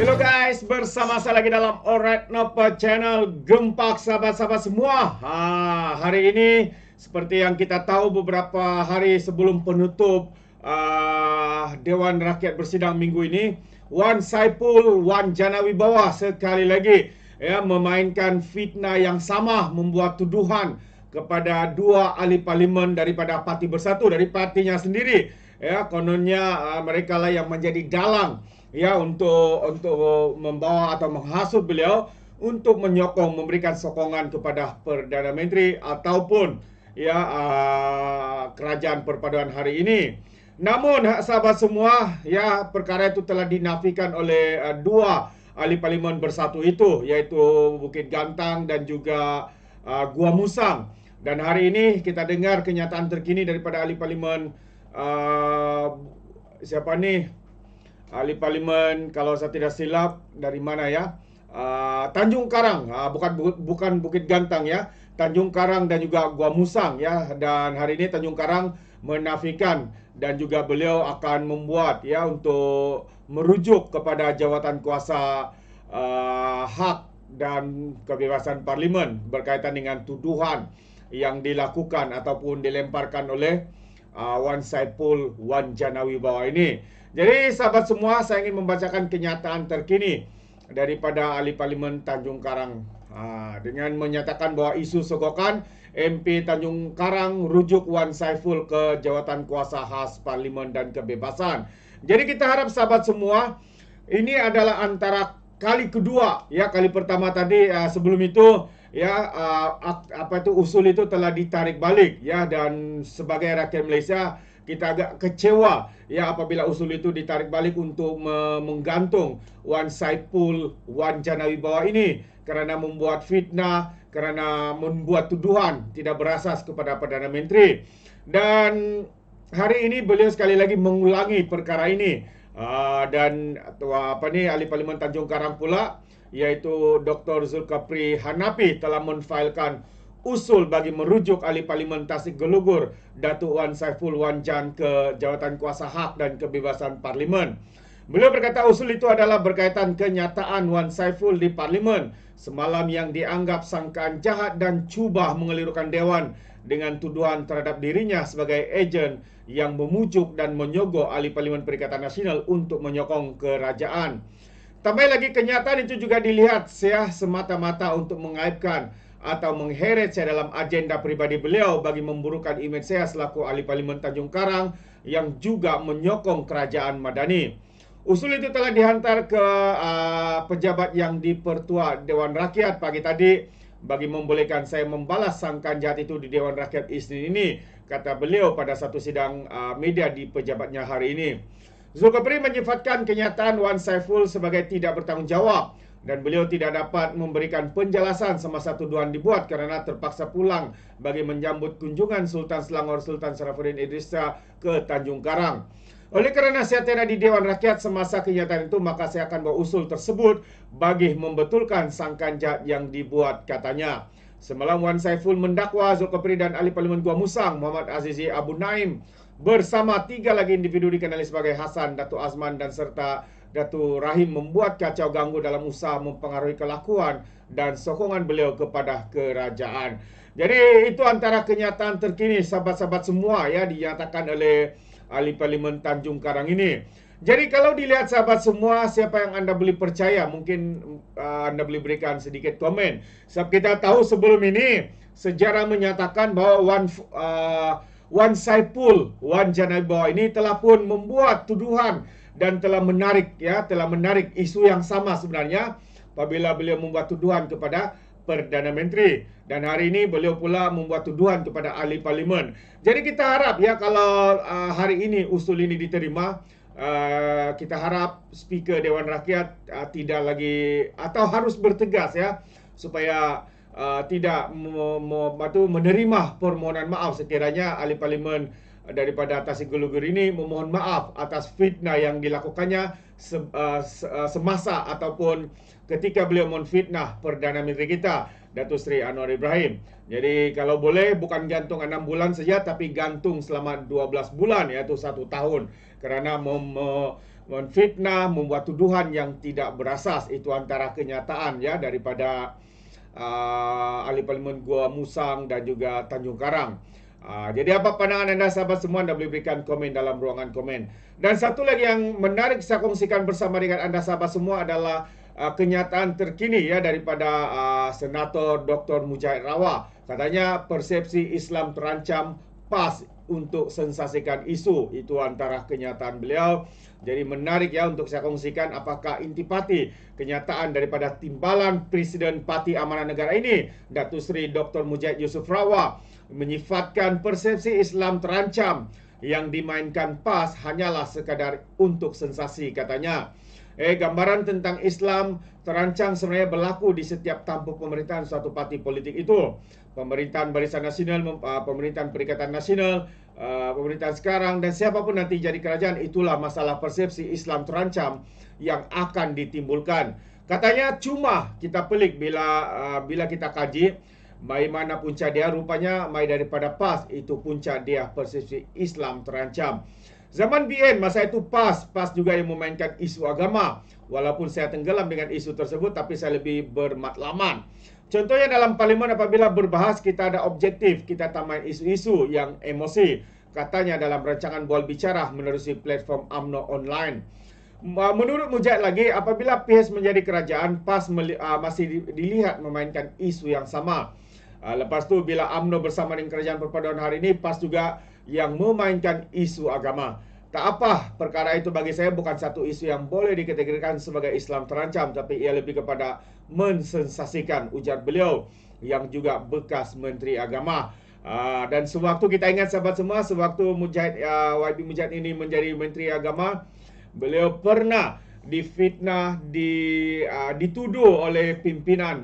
Hello guys, bersama saya lagi dalam Alright Napa Channel. Gempak sahabat-sahabat semua. Hari ini seperti yang kita tahu beberapa hari sebelum penutup Dewan Rakyat bersidang minggu ini, Wan Saiful Wan Janawibawa sekali lagi memainkan fitnah yang sama, membuat tuduhan kepada dua ahli parlimen daripada Parti Bersatu, dari partinya sendiri. Kononnya mereka lah yang menjadi dalang untuk membawa atau menghasut beliau untuk menyokong, memberikan sokongan kepada Perdana Menteri ataupun kerajaan perpaduan hari ini. Namun sahabat semua, perkara itu telah dinafikan oleh dua ahli parlimen bersatu itu, iaitu Bukit Gantang dan juga Gua Musang. Dan hari ini kita dengar kenyataan terkini daripada ahli parlimen ahli parlimen, kalau saya tidak silap, dari mana Tanjung Karang, bukan Bukit Gantang Tanjung Karang dan juga Gua Musang Dan hari ini Tanjung Karang menafikan dan juga beliau akan membuat untuk merujuk kepada jawatan kuasa hak dan kebebasan parlimen berkaitan dengan tuduhan yang dilakukan ataupun dilemparkan oleh Wan Saiful Wan Janawibawa ini. Jadi sahabat semua, saya ingin membacakan kenyataan terkini daripada ahli parlimen Tanjung Karang dengan menyatakan bahawa isu sogokan MP Tanjung Karang rujuk Wan Saiful ke jawatan kuasa khas parlimen dan kebebasan. Jadi kita harap sahabat semua, ini adalah antara kali kedua, kali pertama tadi sebelum itu usul itu telah ditarik balik dan sebagai rakyat Malaysia kita agak kecewa apabila usul itu ditarik balik untuk menggantung Wan Saiful Wan Janawibawa ini kerana membuat fitnah, kerana membuat tuduhan tidak berasas kepada Perdana Menteri. Dan hari ini beliau sekali lagi mengulangi perkara ini. Dan ahli parlimen Tanjung Karang pula, iaitu Dr. Zulkifli Hanafi, telah menfailkan usul bagi merujuk ahli parlimen Tasik Gelugur Datuk Wan Saiful Wan Jan ke jawatan kuasa hak dan kebebasan parlimen. Beliau berkata usul itu adalah berkaitan kenyataan Wan Saiful di parlimen semalam yang dianggap sangkaan jahat dan cuba mengelirukan Dewan dengan tuduhan terhadap dirinya sebagai ejen yang memujuk dan menyogok ahli parlimen Perikatan Nasional untuk menyokong kerajaan. Tambah lagi, kenyataan itu juga dilihat semata-mata untuk mengaibkan atau mengheret dalam agenda pribadi beliau bagi memburukkan imej saya selaku ahli parlimen Tanjung Karang yang juga menyokong kerajaan madani. Usul itu telah dihantar ke pejabat yang dipertua Dewan Rakyat pagi tadi bagi membolehkan saya membalas sangkaan jahat itu di Dewan Rakyat Isnin ini, kata beliau pada satu sidang media di pejabatnya hari ini. Zulkifli menyifatkan kenyataan Wan Saiful sebagai tidak bertanggungjawab dan beliau tidak dapat memberikan penjelasan semasa tuduhan dibuat kerana terpaksa pulang bagi menyambut kunjungan Sultan Selangor Sultan Sarafuddin Idris Shah ke Tanjung Karang. Oleh kerana saya tiada di Dewan Rakyat semasa kenyataan itu, maka saya akan bawa usul tersebut bagi membetulkan sangkaan jahat yang dibuat, katanya. Semalam Wan Saiful mendakwa Zulkifli dan ahli parlimen Gua Musang Muhammad Azizi Abu Naim bersama 3 lagi individu dikenali sebagai Hasan, Datuk Azman dan serta Datuk Rahim membuat kacau ganggu dalam usaha mempengaruhi kelakuan dan sokongan beliau kepada kerajaan. Jadi itu antara kenyataan terkini sahabat-sahabat semua dinyatakan oleh ahli parlimen Tanjung Karang ini. Jadi kalau dilihat sahabat semua, siapa yang anda boleh percaya? Mungkin anda boleh berikan sedikit komen. Sebab kita tahu sebelum ini sejarah menyatakan bahawa Wan Saiful Wan Janawibawa ini telah pun membuat tuduhan dan telah menarik isu yang sama sebenarnya apabila beliau membuat tuduhan kepada Perdana Menteri, dan hari ini beliau pula membuat tuduhan kepada ahli parlimen. Jadi kita harap kalau hari ini usul ini diterima, kita harap Speaker Dewan Rakyat tidak lagi atau harus bertegas supaya tidak menerima permohonan maaf sekiranya ahli parlimen daripada Tasik Gelugur ini memohon maaf atas fitnah yang dilakukannya semasa ataupun ketika beliau menfitnah Perdana Menteri kita, Datuk Seri Anwar Ibrahim. Jadi kalau boleh bukan gantung 6 bulan saja, tapi gantung selama 12 bulan, iaitu 1 tahun. kerana menfitnah, membuat tuduhan yang tidak berasas. Itu antara kenyataan ya daripada ahli parlimen Gua Musang dan juga Tanjung Karang. Jadi apa pandangan anda sahabat semua? Anda boleh berikan komen dalam ruangan komen. Dan satu lagi yang menarik saya kongsikan bersama dengan anda sahabat semua adalah kenyataan terkini ya daripada Senator Dr. Mujahid Rawah. Katanya persepsi Islam terancam, PAS untuk sensasikan isu. Itu antara kenyataan beliau. Jadi menarik ya untuk saya kongsikan apakah intipati kenyataan daripada timbalan Presiden Parti Amanah Negara ini, Datuk Seri Dr. Mujahid Yusof Rawah, menyifatkan persepsi Islam terancam yang dimainkan PAS hanyalah sekadar untuk sensasi katanya. Gambaran tentang Islam terancam sebenarnya berlaku di setiap tampuk pemerintahan suatu parti politik itu. Pemerintahan Barisan Nasional, pemerintahan Perikatan Nasional, pemerintahan sekarang dan siapapun nanti jadi kerajaan, itulah masalah persepsi Islam terancam yang akan ditimbulkan. Katanya cuma kita pelik bila kita kaji mai mana punca dia, rupanya mai daripada PAS itu punca dia persepsi Islam terancam. Zaman BN masa itu PAS juga yang memainkan isu agama. Walaupun saya tenggelam dengan isu tersebut, tapi saya lebih bermatlamat. Contohnya dalam parlimen apabila berbahas kita ada objektif, kita tak main isu-isu yang emosi. Katanya dalam rancangan bual bicara menerusi platform UMNO online. Menurut Mujahid lagi, apabila PAS menjadi kerajaan, PAS masih dilihat memainkan isu yang sama. Lepas tu bila UMNO bersama dengan kerajaan perpaduan hari ini, PAS juga yang memainkan isu agama. Tak apa, perkara itu bagi saya bukan satu isu yang boleh dikategorikan sebagai Islam terancam, tapi ia lebih kepada mensensasikan, ujar beliau yang juga bekas Menteri Agama. Dan sewaktu kita ingat sahabat semua, sewaktu YB Mujahid ini menjadi Menteri Agama, beliau pernah difitnah, dituduh oleh pimpinan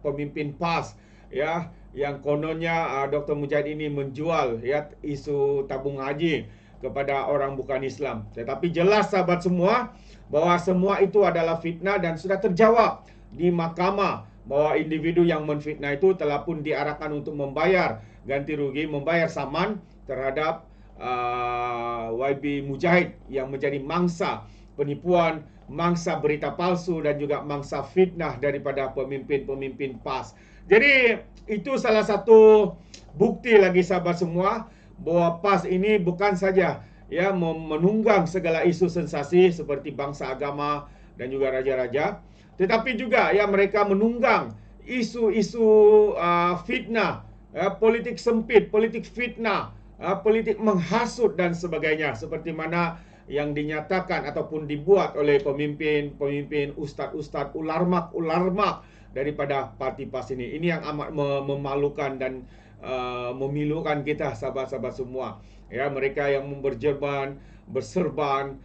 pemimpin PAS ya, yang kononnya Dr. Mujahid ini menjual ya isu tabung haji kepada orang bukan Islam. Tetapi jelas sahabat semua bahwa semua itu adalah fitnah dan sudah terjawab di mahkamah bahwa individu yang menfitnah itu telah pun diarahkan untuk membayar ganti rugi, membayar saman terhadap YB Mujahid yang menjadi mangsa penipuan, mangsa berita palsu dan juga mangsa fitnah daripada pemimpin-pemimpin PAS. Jadi itu salah satu bukti lagi sahabat semua bahwa PAS ini bukan saja ya menunggang segala isu sensasi seperti bangsa agama dan juga raja-raja, tetapi juga ya mereka menunggang isu-isu fitnah, politik sempit, politik fitnah, politik menghasut dan sebagainya, seperti mana yang dinyatakan ataupun dibuat oleh pemimpin ustaz-ustaz ularmak daripada parti PAS ini. Ini yang amat memalukan dan memilukan kita sahabat-sahabat semua. Ya, mereka yang berjerban, berserban,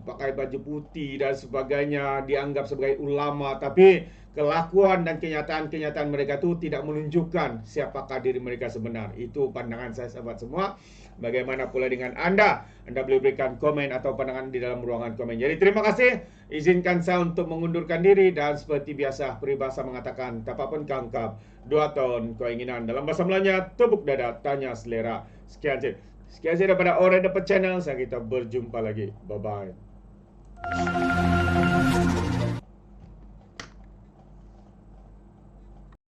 pakai baju putih dan sebagainya, dianggap sebagai ulama, tapi kelakuan dan kenyataan mereka itu tidak menunjukkan siapakah diri mereka sebenar. Itu pandangan saya sahabat semua. Bagaimana pula dengan anda? Anda boleh berikan komen atau pandangan di dalam ruangan komen. Jadi terima kasih. Izinkan saya untuk mengundurkan diri dan seperti biasa peribahasa mengatakan tapak pun kangkap 2 tahun keinginan. Dalam bahasa Melayunya tepuk dada tanya selera. Sekian saja daripada Orang Dapat Channel. Saya kita berjumpa lagi. Bye bye.